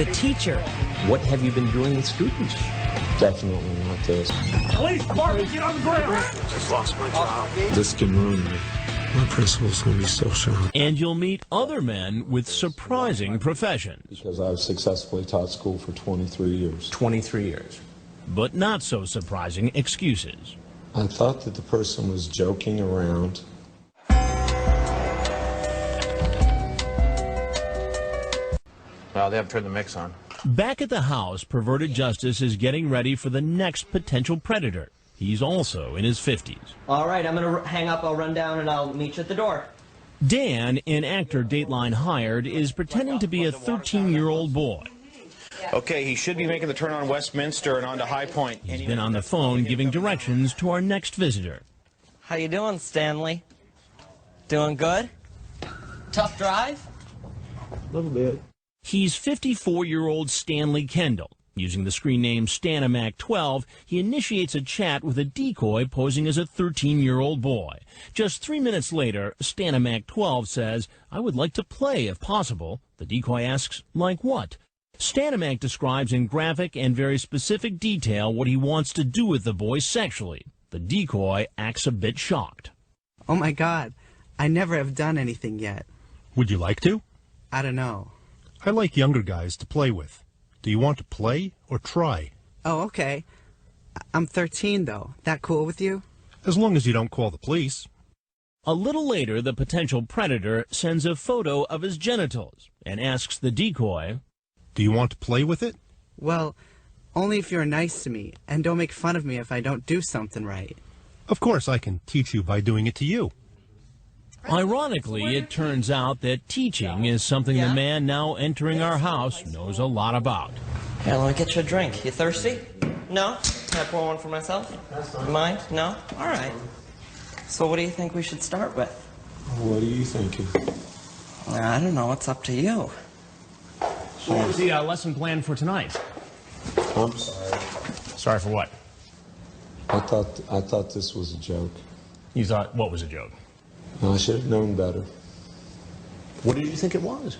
the teacher. What have you been doing with students? Definitely not this. Police department, get on the ground! Just lost my job. This can ruin me. My principal's going to be so shocked. And you'll meet other men with surprising professions. Because I've successfully taught school for 23 years. 23 years. But not so surprising excuses. I thought that the person was joking around. Well, they haven't turned the mix on. Back at the house, perverted justice is getting ready for the next potential predator. He's also in his 50s. All right, I'm going to hang up. I'll run down and I'll meet you at the door. Dan, an actor Dateline hired, is pretending to be a 13-year-old boy. Okay, he should be making the turn on Westminster and onto High Point. He's been on the phone giving directions to our next visitor. How you doing, Stanley? Doing good? Tough drive? A little bit. He's 54-year-old Stanley Kendall. Using the screen name Stanamac12, he initiates a chat with a decoy posing as a 13-year-old boy. Just 3 minutes later, Stanamac12 says, "I would like to play if possible." The decoy asks, "Like what?" Stanamac describes in graphic and very specific detail what he wants to do with the boy sexually. The decoy acts a bit shocked. Oh my God, I never have done anything yet. Would you like to? I don't know. I like younger guys to play with. Do you want to play or try? Oh, okay. I'm 13, though. That cool with you? As long as you don't call the police. A little later, the potential predator sends a photo of his genitals and asks the decoy, Do you want to play with it? Well, only if you're nice to me, and don't make fun of me if I don't do something right. Of course I can teach you by doing it to you. Ironically, it turns out that teaching is something the man now entering our house knows a lot about. Here, let me get you a drink. You thirsty? No? Can I pour one for myself? You mind? No? All right. So what do you think we should start with? What are you thinking? I don't know. It's up to you. So what was the lesson plan for tonight? I'm sorry. Sorry for what? I thought this was a joke. You thought what was a joke? I should have known better. What did you think it was?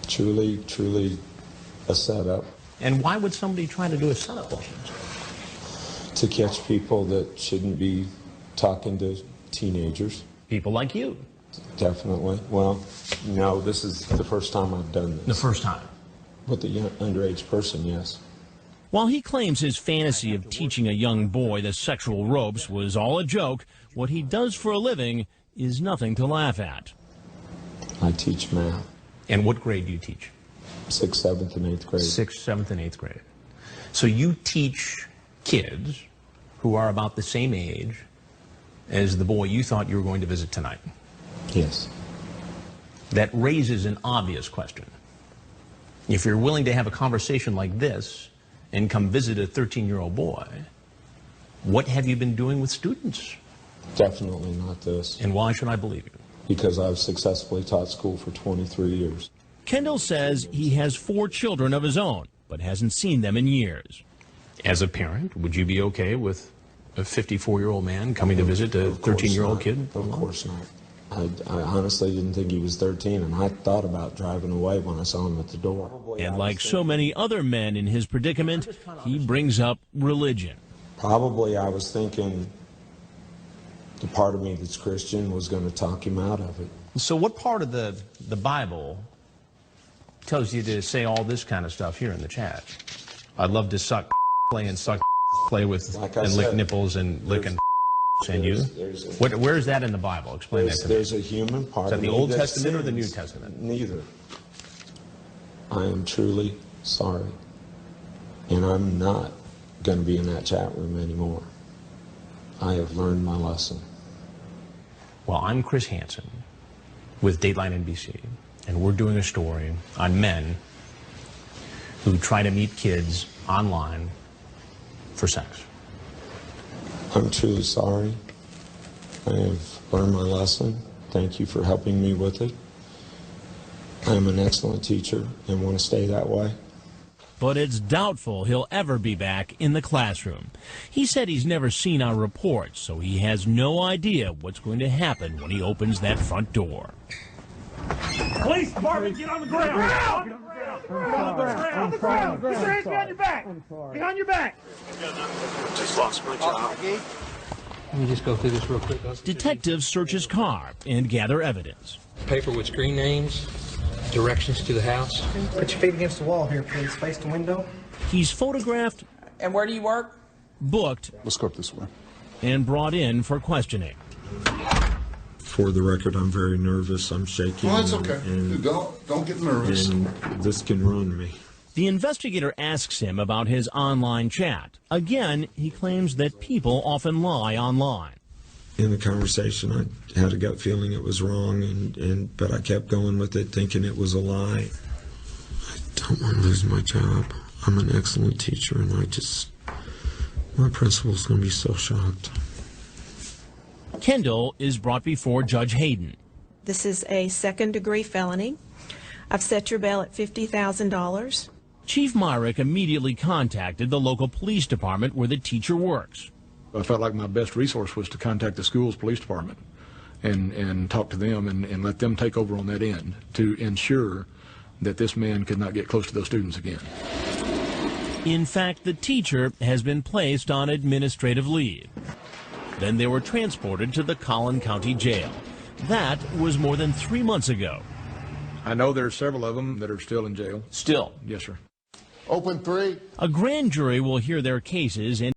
Truly a setup. And why would somebody try to do a setup like this? To catch people that shouldn't be talking to teenagers. People like you. Definitely. Well, no, this is the first time I've done this. The first time. With a underage person, yes. While he claims his fantasy of teaching a young boy the sexual ropes was all a joke, what he does for a living is nothing to laugh at. I teach math. And what grade do you teach? 6th, 7th, and 8th grade. 6th, 7th, and 8th grade. So you teach kids who are about the same age as the boy you thought you were going to visit tonight. Yes. That raises an obvious question. If you're willing to have a conversation like this and come visit a 13-year-old boy, what have you been doing with students? Definitely not this. And why should I believe you? Because I've successfully taught school for 23 years. Kendall says he has 4 children of his own, but hasn't seen them in years. As a parent, would you be okay with a 54-year-old man coming to visit a 13-year-old kid? Of course not. I honestly didn't think he was 13, and I thought about driving away when I saw him at the door. And like so many other men in his predicament, he brings up religion. Probably I was thinking the part of me that's Christian was going to talk him out of it. So what part of the Bible tells you to say all this kind of stuff here in the chat? I'd love to suck, play and suck, play with, like and said, lick nipples and lick and you? Where is that in the Bible? Explain that to me. There's a human part. Is that of the me Old that Testament or the sins. New Testament? Neither. I am truly sorry. And I'm not going to be in that chat room anymore. I have learned my lesson. Well, I'm Chris Hansen with Dateline NBC, and we're doing a story on men who try to meet kids online for sex. I'm truly sorry. I have learned my lesson. Thank you for helping me with it. I am an excellent teacher and want to stay that way. But it's doubtful he'll ever be back in the classroom. He said he's never seen our reports, so he has no idea what's going to happen when he opens that front door. Police department, get on the ground! Get on the ground! On the ground. Put your hands behind your back. Behind your back. Just lost my job. Let me just go through this real quick. Detectives search his car and gather evidence. Paper with screen names, directions to the house. Put your feet against the wall here, please. Face the window. He's photographed. And where do you work? Booked. Let's go up this way. And brought in for questioning. For the record, I'm very nervous. I'm shaking. Well, that's okay. And Don't get nervous. And this can ruin me. The investigator asks him about his online chat. Again, he claims that people often lie online. In the conversation, I had a gut feeling it was wrong, but I kept going with it, thinking it was a lie. I don't want to lose my job. I'm an excellent teacher, and my principal's going to be so shocked. Kendall is brought before Judge Hayden. This is a second-degree felony. I've set your bail at $50,000. Chief Myrick immediately contacted the local police department where the teacher works. I felt like my best resource was to contact the school's police department and talk to them and let them take over on that end to ensure that this man could not get close to those students again. In fact, the teacher has been placed on administrative leave. Then they were transported to the Collin County Jail. That was more than 3 months ago. I know there's several of them that are still in jail. Still? Yes, sir. Open 3. A grand jury will hear their cases and